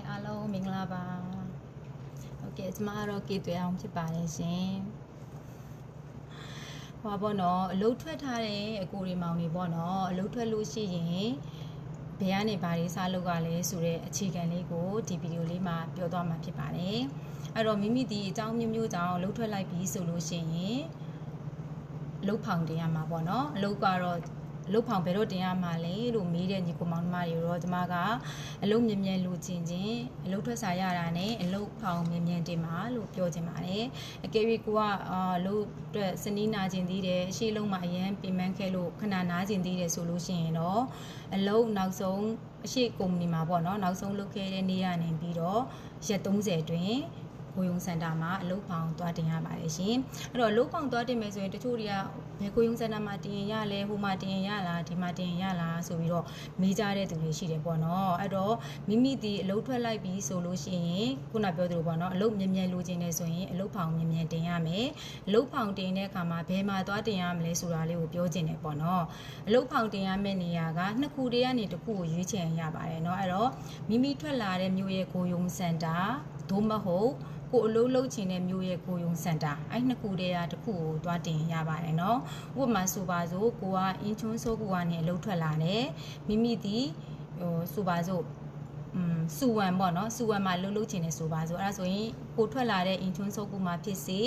အားလုံးမင်္ဂလာပါဟုတ်ကဲ့ကျမကတော့ကေသွဲအောင်ဖြစ်ပါတယ်ရှင်ဟောပေါ့နော်အလုပ်ထွက်ထားတဲ့အကိုတွေမောင်တွေပေါ့နော်အလုပ်ထွက်လို့ရှိရင်ဘယ်ကနေဘာတွေစားလုပ်ရလဲဆိုတဲ့အခြေခံလေးကိုဒီဗီဒီယိုလေးမှာပြောသွားမှာဖြစ်ပါတယ်အဲ့တော့မိမိဒီအကြောင်းမျိုးမျိုးကြောင့်အလုပ်ထွက်လိုက်ပြီဆိုလို့ရှိရင်အလုပ်ဖောင်တင်ရမှာပေါ့နော်အလုပ်ကတော့လုတ်ဖောင်ဘယ်တော့တင်ရမှာလဲလို့မေးတဲ့ညီကိုမောင်နှမတွေတော့ကျမကအလုပ်မြင်မြန်လူချင်းချင်းအလုပ်ထွက်စာရတာနဲ့အလုပ်ဖောင်မြင်မြန်တင်မှာလို့ပြောချင်ပါတယ်အကယ်၍ကိုကအလုပ်အတွက်စနီးနာခြင်းသေးတယ်အရှိလုံးမှာအရန်ပြင်ပန်းခဲ့လို့ခဏနားခြင်းသေးတယ်ဆိုလို့ရှိရင်တော့အလုပ်နောက်ဆုံးအရှိကုမ္ပဏီမှာပေါ့နော်နောက်ဆုံးလုပ်ခဲ့တဲ့နေ့ကနေပြီးတော့ရက်30အတွင်းကိုယုံစင်တာမှာအလုပ်ဖောင်သွားတင်ရပါတယ်ရှင်အဲ့တော့အလုပ်ဖောင်သွားတင်မယ်ဆိုရင်တချို့တွေကဘယ်ကိုယုံစင်တာမှာတင်ရလဲဟိုမှာတင်ရလားဒီမှာတင်ရလားဆိုပြီးတော့မေးကြတဲ့သူတွေရှိတယ်ပေါ့နော်အဲ့တော့မိမိဒီအလုပ်ထွက်လိုက်ပြီဆိုလို့ရှိရင်ခုနပြောသလိုပေါ့နော်အလုပ်မြင်မြန်လိုချင်နေဆိုရင်အလုပ်ဖောင်မြင်မြန်တင်ရမယ်အလုပ်ဖောင်တင်တဲ့အခါမှာဘယ်မှာသွားတင်ရမလဲဆိုတာလေးကိုပြောချင်တယ်ပေါ့နော်အလုပ်ဖောင်တင်ရမယ့်နေရာကနှစ်ခုတည်းကနေတစ်ခုကိုရွေးချယ်ရပါတယ်เนาะအဲ့တော့မိမိထွက်လာတဲ့မြို့ရဲ့ကိုယုံစင်တာသို့မဟုတ်ကိုအလုပ်လုပ်ချင်တဲ့မျိုးရဲ့ကိုယုံစင်တာအဲ့နှစ်ခုတည်းကတစ်ခုကိုတွားတင်ရပါတယ်เนาะဥပမာဆိုပါစို့ကိုကအင်းချွန်းစိုးကူကနေအလုပ်ထွက်လာတယ်မိမိဒီဆိုပါစို့စူဝမ်ပေါ့နော်စူဝမ်မှာလှုပ်လှုပ်ချင်တယ်ဆိုပါစို့အဲ့ဒါဆိုရင်ကိုထွက်လာတဲ့အင်ချွန်းစိုးကူမှာဖြစ်စေ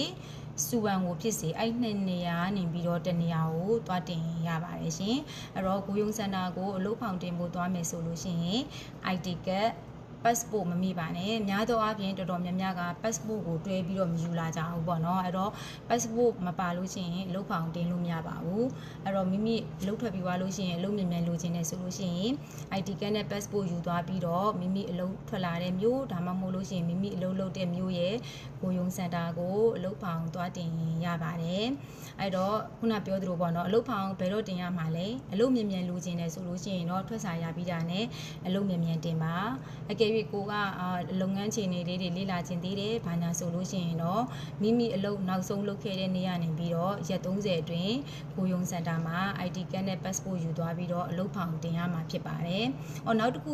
စူဝမ်ကိုဖြစ်စေအဲ့နှစ်နေရာနေပြီးတော့တနေရာကိုတွားတင်ရပါတယ်ရှင်အဲ့တော့ကိုယုံစင်တာကိုအလုပ်ဖောင်တင်ဖို့တွားမယ်ဆိုလို့ရှိရင် ID card passport မမိပါနဲ့များသောအားဖြင့်တော်တော်များများက passport ကိုတွဲပြီးတော့မယူလာကြဘူးပေါ့နော်အဲ့တော့ passport မပါလို့ရှိရင်အလုပ်ဖောင်တင်လို့မရပါဘူးအဲ့တော့မိမိအလုပ်ထွက်ပြီးသွားလို့ရှိရင်အလုပ်မြင်မြန်လိုချင်တယ်ဆိုလို့ရှိရင် ID card နဲ့ passport ယူသွားပြီးတော့မိမိအလုပ်ထွက်လာတဲ့မျိုးဒါမှမဟုတ်လို့ရှိရင်မိမိအလုပ်လုပ်တဲ့မျိုးရဲ့ကိုယုံစင်တာကိုအလုပ်ဖောင်သွားတင်ရပါတယ်အဲ့တော့ခုနပြောသလိုပေါ့နော်အလုပ်ဖောင်ဘယ်တော့တင်ရမှာလဲအလုပ်မြင်မြန်လိုချင်တယ်ဆိုလို့ရှိရင်တော့ထွက်စာရပြီးတာနဲ့အလုပ်မြင်မြန်တင်ပါအကယ်၍ကိုကလုပ်ငန်းခြေနေလေးတွေလေ့လာခြင်းသေးတယ်ဘာညာဆိုလို့ရှိရင်တော့မိမိအလုပ်နောက်ဆုံးလုပ်ခဲ့တဲ့နေ့ကနေပြီးတော့ရက်30အတွင်းကိုယုံစင်တာမှာ ID card နဲ့ passport ယူသွားပြီးတော့အလုပ်ဖောင်တင်ရမှာဖြစ်ပါတယ်။နောက်တစ်ခု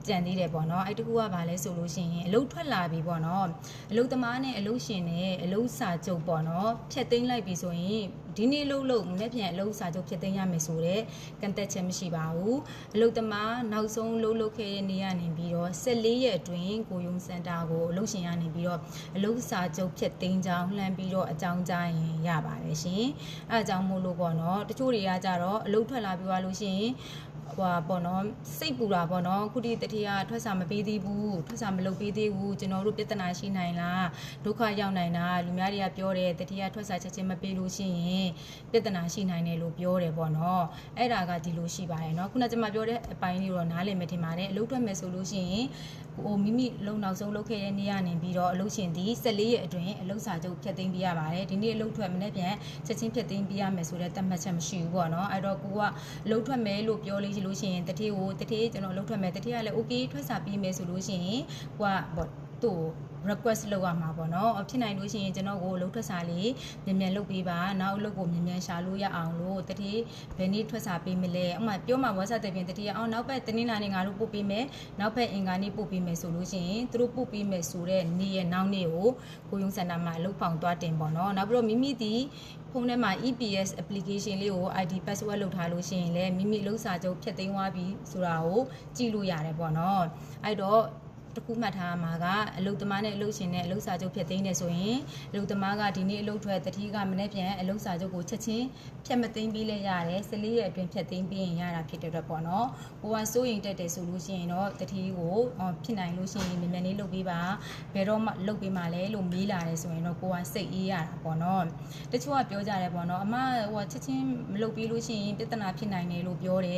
ကြံသေးတယ်ပေါ့နော်အဲ့တကူကဘာလဲဆိုလို့ရှိရင်အလုပ်ထွက်လာပြီပေါ့နော်အလုပ်သမားနဲ့အလုပ်ရှင်နဲ့အလုပ်စာချုပ်ပေါ့နော်ဖြတ်သိမ်းလိုက်ပြီဆိုရင်ဒီနေ့လို့မနေ့ပြန်အလုပ်စာချုပ်ဖြတ်သိမ်းရမယ်ဆိုတော့ကန့်သက်ချက်မရှိပါဘူးအလုပ်သမားနောက်ဆုံးလုပ်ခဲ့တဲ့နေ့ကနေပြီးတော့14ရက်အတွင်းကိုယုံစင်တာကိုအလုပ်ရှင်ကနေပြီးတော့အလုပ်စာချုပ်ဖြတ်သိမ်းကြောင်းလှမ်းပြီးတော့အကြောင်းကြားရင်ရပါတယ်ရှင်အဲအကြောင်းမို့လို့ပေါ့နော်တချို့တွေကကြတော့အလုပ်ထွက်လာပြီးသွားလို့ရှိရင်ဟွာပေါ့နော်စိတ်ပူတာပေါ့နော်ခုဒီတတိယထွက်စာမပေးသေးဘူးထွက်စာမလုပ်ပေးသေးဘူးကျွန်တော်တို့ပြဿနာရှိနိုင်လားဒုက္ခရောက်နိုင်တာလူများတွေကပြောတယ်တတိယထွက်စာချက်ချင်းမပေးလို့ရှိရင်ပြဿနာရှိနိုင်တယ်လို့ပြောတယ်ပေါ့နော်အဲ့ဒါကဒီလိုရှိပါတယ်နော်ခုနကကျွန်မပြောတဲ့အပိုင်းလေးတော့နားလည်မယ်ထင်ပါတယ်အလုပ်ထွက်မယ်ဆိုလို့ရှိရင်မိမိလုံနောက်ဆုံးလုပ်ခဲ့တဲ့နေ့ကနေပြီးတော့အလုပ်ရှင်ဒီ14ရက်အတွင်းအလုပ်စာချုပ်ဖြတ်သိမ်းပေးရပါတယ်ဒီနေ့အလုပ်ထွက်မနေ့ပြန်ချက်ချင်းဖြတ်သိမ်းပေးရမယ်ဆိုတဲ့သတ်မှတ်ချက်မရှိဘူးပေါ့နော်အဲ့တော့ကိုကအလုပ်ထွက်မယ်လို့ပြောလို့ရှိရင်တတိကျွန်တော်အလုပ်ထွက်မယ်တတိကလည်း okay ထွက်စာပေးမယ်ဆိုလို့ရှိရင်ကိုကပေါ့သူ့request လုပ်ရမှာပေါ့နော်ဖြစ်နိုင်လို့ရှိရင်ကျွန်တော်ကိုလုပ်ထွက်စာလေးမြန်မြန်လုပ်ပေးပါနောက်အလုပ်ကိုမြန်မြန်ရှာလို့ရအောင်လို့တတိဘယ်နေ့ထွက်စာပေးမလဲဥပမာပြောမှာ WhatsApp တဲ့ပြင်တတိအောင်နောက်ဘက်တနင်္လာနေ့ငါတို့ပို့ပေးမယ်နောက်ဘက်အင်္ဂါနေ့ပို့ပေးမယ်ဆိုလို့ရှိရင်သူတို့ပို့ပေးမယ်ဆိုတဲ့နေ့ရဲ့နောက်နေ့ကိုယုံစင်တာမှာအလုပ်ဖောင်သွားတင်ပေါ့နော်နောက်ပြီးတော့မိမိဒီဖုန်းထဲမှာ EPS application လေးကို ID password လုပ်ထားလို့ရှိရင်လည်းမိမိအလုပ်စာချုပ်ဖြတ်သိမ်းသွားပြီဆိုတာကိုကြည့်လို့ရတယ်ပေါ့နော်အဲ့တော့တခုမှတ်ထားမှာကအလုပ်သမားနဲ့အလုပ်ရှင်နဲ့အလုပ်စာချုပ်ဖြတ်သိမ်းနေဆိုရင်အလုပ်သမားကဒီနေ့အလုပ်ထွက်တတိကမနေ့ပြန်အလုပ်စာချုပ်ကိုချက်ချင်းဖြတ်မသိမ်းပြီးလဲရတယ်14ရက်အတွင်းဖြတ်သိမ်းပြီးရင်ရတာဖြစ်တဲ့အတွက်ပေါ့နော်ကိုကစိုးရင်တက်တယ်ဆိုလို့ရှိရင်တော့တတိကိုဖြစ်နိုင်လို့ရှိရင်မြန်မြန်လေးလုပ်ပေးပါဘယ်တော့မှလုပ်ပေးမှလဲလို့မေးလာတယ်ဆိုရင်တော့ကိုကစိတ်အေးရတာပေါ့နော်တချို့ကပြောကြတယ်ပေါ့နော်အမဟိုချက်ချင်းမလုပ်ပေးလို့ရှိရင်ပြဿနာဖြစ်နိုင်တယ်လို့ပြောတယ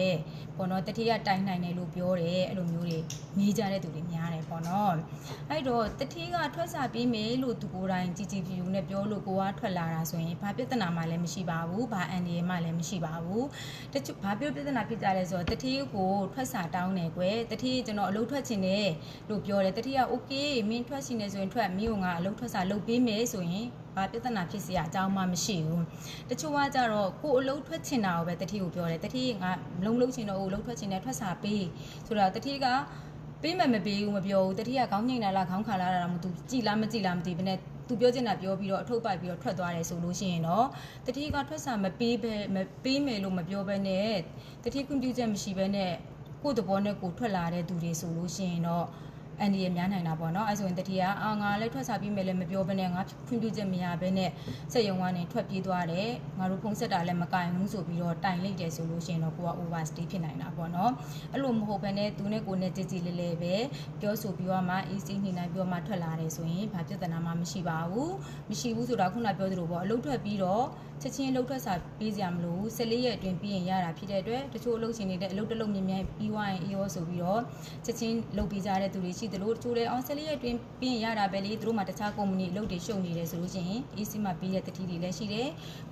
်ပေါ့နော်တတိကတိုင်နိုင်တယ်လို့ပြောတယ်အဲ့လိုမျိုးတွေမေးကြတဲ့သူတွေများတယ်ပေါ့နော်အဲ့တော့တတိကထွက်စာပေးမယ်လို့သူကိုယ်တိုင် GGVU နဲ့ပြောလို့ကိုကထွက်လာတာဆိုရင်ဘာပြဿနာမှလည်းမရှိပါဘူးဘာအန်ဒီမှလည်းမရှိပါဘူးတချို့ဘာပြောပြဿနာဖြစ်ကြလဲဆိုတော့တတိကိုထွက်စာတောင်းတယ်ကွယ်တတိကျွန်တော်အလုပ်ထွက်ချင်တယ်လို့ပြောတယ်တတိက okay မင်းထွက်ချင်တယ်ဆိုရင်ထွက်မင်းကငါအလုပ်ထွက်စာလုပ်ပေးမယ်ဆိုရင်ဘာပြဿနာဖြစ်စရာအကြောင်းမှမရှိဘူးတချို့ကကြတော့ကိုအလုပ်ထွက်ချင်တာကိုပဲတတိကိုပြောတယ်တတိငါလုံးလုံးချင်တော့အလုပ်ထွက်ချင်တယ်ထွက်စာပေးဆိုတော့တတိက ပေးမယ်မပေးဘူးမပြောဘူးတတိယခေါင်းငိမ့်လာလားခေါင်းခါလာတာတော့မသူကြည်လားမကြည်လားမသိဘဲနဲ့သူပြောချင်တာပြောပြီးတော့အထုပ်ပိုက်ပြီးတော့ထွက်သွားတယ်ဆိုလို့ရှိရင်တော့တတိကထွက်စာမပေးဘဲမပေးမယ်လို့မပြောဘဲနဲ့တတိခွင့်ပြုချက်မရှိဘဲနဲ့ကိုယ့်သဘောနဲ့ကိုယ်ထွက်လာတဲ့သူတွေဆိုလို့ရှိရင်တော့အန်ဒီရများနိုင်တာပေါ့နော်အဲဆိုရင်တတိယငါလည်းထွက်စာပြီးမယ်လည်းမပြောဘဲနဲ့ငါခွင့်ပြုချက်မရဘဲနဲ့စက်ရုံကနေထွက်ပြေးသွားတယ်ငါတို့ဖုန်းဆက်တာလည်းမကင်ဘူးဆိုပြီးတော့တိုင်လိုက်တယ်ဆိုလို့ရှိရင်တော့ကိုက overstay ဖြစ်နိုင်တာပေါ့နော်အဲ့လိုမဟုတ်ဘဲနဲ့သူနဲ့ကိုယ်နဲ့ကြည်ကြည်လေးလေးပဲပြောဆိုပြီးတော့မှ AC နှိမ့်နိုင်ပြီးတော့မှထွက်လာတယ်ဆိုရင်ဘာပြဿနာမှမရှိပါဘူးမရှိဘူးဆိုတော့ခုနပြောသလိုပေါ့အလုပ်ထွက်ပြီးတော့ချက်ချင်းအလုပ်ထွက်စာပေးစရာမလိုဘူး14ရက်အတွင်းပြီးရင်ရတာဖြစ်တဲ့အတွက်တချို့အလုပ်ရှင်တွေတဲ့အလုပ်တစ်လုပ်မြင်မြန်ပြီးသွားရင်အေးရောဆိုပြီးတော့ချက်ချင်းလုပ်ပေးကြတဲ့သူတွေရှိသလိုတချို့လည်း14ရက်အတွင်းပြီးရင်ရတာပဲလေသူတို့မှတခြားကုမ္ပဏီအလုပ်တွေရှုပ်နေတယ်ဆိုလို့ရှိရင် AC မှာပြီးတဲ့တတိတွေလည်းရှိတယ်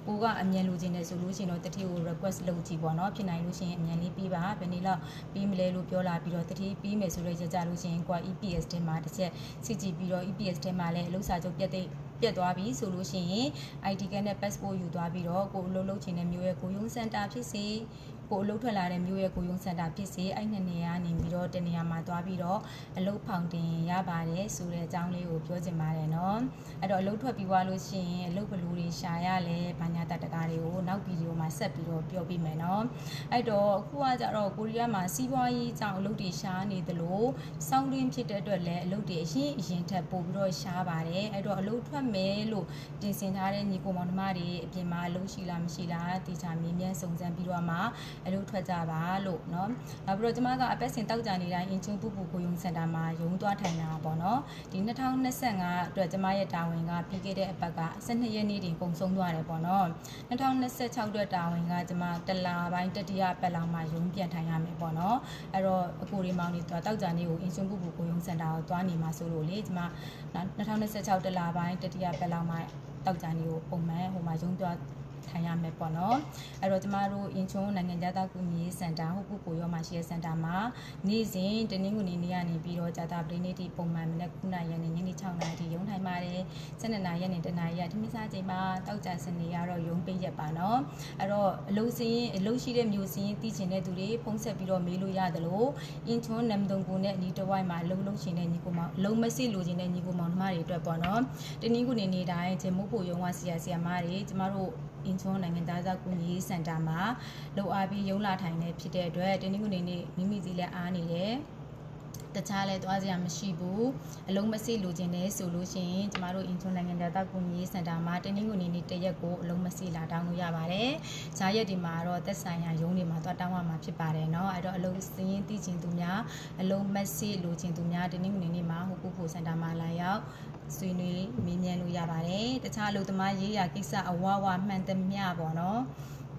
ကိုကအမြန်လိုချင်တယ်ဆိုလို့ရှိရင်တော့တတိကို request လုပ်ကြည့်ပေါ့နော်ဖြစ်နိုင်လို့ရှိရင်အမြန်လေးပြီးပါဘယ်နည်းလောက်ပြီးမလဲလို့ပြောလာပြီးတော့တတိပြီးမယ်ဆိုတော့ရကြလို့ရှိရင်ကိုက EPS ထဲမှာတစ်ချက်စစ်ကြည့်ပြီးတော့ EPS ထဲမှာလည်းအလုပ်စာချုပ်ပြတ်သွားပြီဆိုလို့ရှိရင် ID card နဲ့ passport ယူသွားပြီးတော့ကိုအလုပ်လုပ်ချင်တဲ့မျိုးရဲ့ကိုရုံးစင်တာဖြစ်စေကိုအလုပ်ထွက်လာတဲ့မျိုးရဲ့ကိုရုံးစင်တာဖြစ်စေအဲ့နှစ်နေရာနေပြီးတော့တနေရာမှာသွားပြီးတော့အလုပ်ဖောင်တင်ရပါတယ်ဆိုတဲ့အကြောင်းလေးကိုပြောချင်ပါတယ်နော်အဲ့တော့အလုပ်ထွက်ပြီးသွားလို့ရှိရင်အလုပ်ဘလူတွေရှာရလဲဘာညာတကာတွေကိုနောက်ဗီဒီယိုမှာဆက်ပြီးတော့ပြောပြမယ်နော်အဲ့တော့အခုကကြတော့ကိုရီးယားမှာစီးပွားရေးကြောင့်အလုပ်တွေရှာနေသလိုစောင်းတွင်းဖြစ်တဲ့အတွက်လည်းအလုပ်တွေအရင်ထက်ပိုပြီးတော့ရှားပါတယ်အဲ့တော့အလုပ်ထွက်မယ်လို့ပြင်ဆင်ထားတဲ့ညီကိုမောင်နှမတွေအပြင်မှာအလုပ်ရှိလားမရှိလားတေချာမြင်းမြန်းစုံစမ်းပြီးတော့မှအလုပ်ထွက်ကြပါလို့เนาะနောက်ပြီးတော့ကျမကအပတ်စဉ်တောက်ကြနေတိုင်းအင်ချွန်းပူပူကိုယုံစင်တာမှာယုံသွားထိုင်တာပေါ့เนาะဒီ2025အတွက်ကျမရဲ့တာဝန်ကပြီးခဲ့တဲ့အပတ်က12ရက်နေ့တင်ပုံဆုံးသွားတယ်ပေါ့เนาะ2026အတွက်တာဝန်ကကျမတလပိုင်းတတိယပတ်လောက်မှယုံပြန်ထိုင်ရမယ်ပေါ့เนาะအဲ့တော့အကိုရီမောင်နေတောက်ကြနေကိုအင်ချွန်းပူပူကိုယုံစင်တာကိုသွားနေမှာဆိုလို့လေကျမ2026တလပိုင်းတတိယပတ်လောက်မှတောက်ကြနေကိုပုံမှန်ဟိုမှာယုံသွားထိုင်ရမယ်ပေါ့နော်အဲ့တော့ကျမတို့အင်ချွန်းနိုင်ငံသားကူညီရေးစင်တာဟုတ်ပူကိုရောမှာရှိတဲ့စင်တာမှာနေ့စဉ်တနင်္ဂနွေနေ့ကနေပြီးတော့ကြာတာပရိနေ့တိပုံမှန်မနေ့9နာရီနဲ့ညနေ6နာရီထိရုံထိုင်ပါတယ်12နာရီနဲ့1နာရီထမင်းစားချိန်မှာတောက်ကြစနေကတော့ရုံပေးရက်ပါနော်အဲ့တော့အလုပ်စင်းအလုပ်ရှိတဲ့မျိုးစင်းတည်ချင်တဲ့သူတွေဖုန်းဆက်ပြီးတော့မေးလို့ရတယ်လို့အင်ချွန်းနမ်တုံကိုနဲ့အနီးတစ်ဝိုက်မှာအလုပ်လုပ်ရှင်တဲ့ညီကိုမောင်အလုပ်မစစ်လိုချင်တဲ့ညီကိုမောင်နှမတွေအတွက်ပေါ့နော်တနင်္ဂနွေနေ့တိုင်းဂျမိုးဖို့ရုံကဆရာမတွေကျမတို့အင်ချွန်းနိုင်ငံသားကူညီရေးစင်တာမှာလုံအားပြီးရုံးလာထိုင်နေဖြစ်တဲ့အတွက်တနင်္ဂနွေနေ့မိမိစီလည်းအားနေတယ်တခြားလဲသွားစရာမရှိဘူးအလုံးမစိလိုချင်တယ်ဆိုလို့ရှိရင်ကျမတို့အင်ချွန်းနိုင်ငံသားကူညီရေးစင်တာမှာတနင်္ဂနွေနေ့တရက်ကိုအလုံးမစိလာတောင်းလို့ရပါတယ်။ဈာရက်ဒီမှာတော့သက်ဆိုင်ရာရုံးတွေမှာသွားတောင်းရမှာဖြစ်ပါတယ်เนาะအဲ့တော့အလုံးစင်းသိချင်သူများအလုံးမစိလိုချင်သူများတနင်္ဂနွေနေ့မှာဟိုကူဖို့စင်တာမှာလာရောက်ဆွေးနွေးမေးမြန်းလို့ရပါတယ်တခြားအလုပ်သမားရေးရာကိစ္စအဝဝမှန်သမျှပေါ့နော်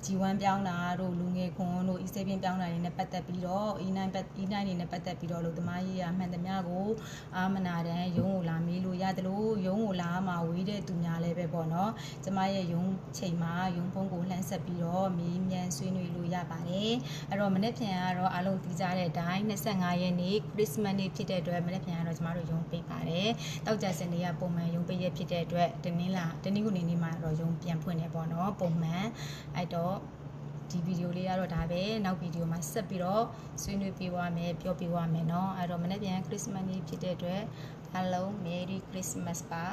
G1 ပြောင်းတာတို့လူငယ်ခွန်တို့ E7 ပြောင်းတာတွေနဲ့ပတ်သက်ပြီးတော့ E9 တွေနဲ့ပတ်သက်ပြီးတော့လူသမားရေးရမှန်သမျှကိုအာမနာတန်ရုံးကိုလာမေးလို့ရတယ်လို့ရုံးကိုလာမှာဝေးတဲ့သူများလည်းပဲပေါ့နော်ကျမရဲ့ရုံးချိန်မှာရုံးဖုန်းကိုလှမ်းဆက်ပြီးတော့မေးမြန်းဆွေးနွေးလို့ရပါတယ်အဲ့တော့မနေ့ပြန်ကတော့အားလုံးသိကြတဲ့အတိုင်း25ရက်နေ့ Christmas နေ့ဖြစ်တဲ့အတွက်မနေ့ပြန်ကတော့ကျမတို့ရုံးပိတ်ပါတယ်တောက်ကြစနေကပုံမှန်ရုံးပိတ်ရဖြစ်တဲ့အတွက်တနင်္ဂနွေနေ့မှာတော့ရုံးပြန်ဖွင့်နေပေါ့နော်ပုံမှန်အဲ့တော့ဒီဗီဒီယိုလေးကတော့ဒါပဲနောက်ဗီဒီယိုမှာဆက်ပြီးတော့ဆွေးနွေးပေးသွားမယ်ပြောပြသွားမယ်เนาะအဲ့တော့မနေ့ပြန် Christmas နေ့ဖြစ်တဲ့အတွက်အားလုံး Merry Christmas ပါ